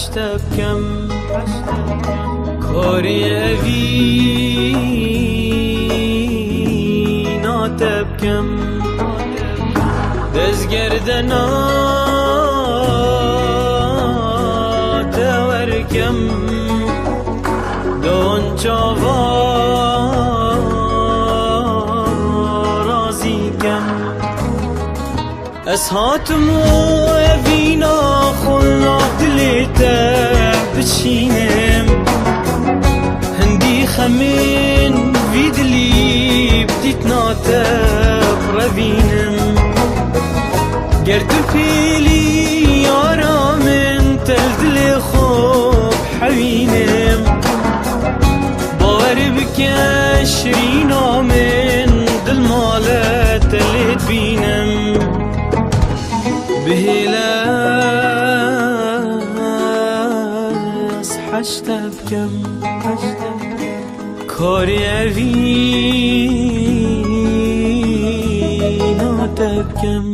حشته بکەم کاری ئەوی ناتە بکەم دەستگەردە ناتە وەرکەم دۆن چاوەڕازیکەم ئەس هاتمۆ ئەوی ناخۆڵ ناو دلێتە بچینم هەندی خەمێن وی دلی بدیت ناتە بڕەڤینم گەرد و پێلی یارا من تەل دلێ خۆ بحەوینم باوەر بکە شیرینا من دڵ ماڵەتە لێت بینم بهێلەس حەشتە بکەم کاری ئەوی ناتە بکەم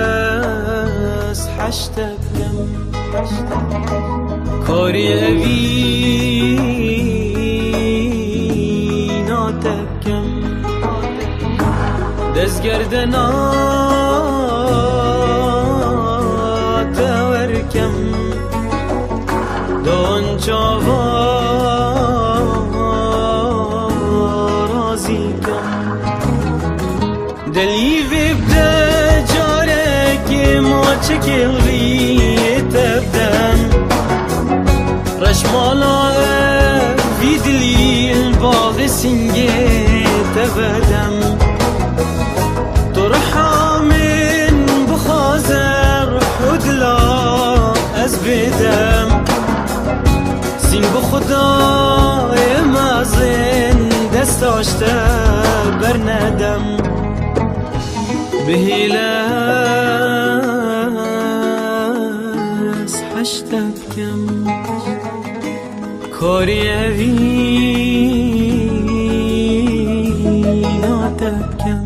بهێلەس حەشتە بکەم کاری ئەوی ناتە بکەم دەستگەردە ناتە وەرکەم دۆن چاوەڕازیکەم دلی ببدە جارێکی ماچەکێڵی تەبدەم ڕەشماڵا ئەوی دلی باڵی سینگێ تەبەدەم تڕحا من بخوازە ڕح و دلا ئەس بێدەم سین بخودایە مەزن دەستاشتە بەرنەدەم بهێلەس حەشتە بکەم کاری ئەوی ناتە بکەم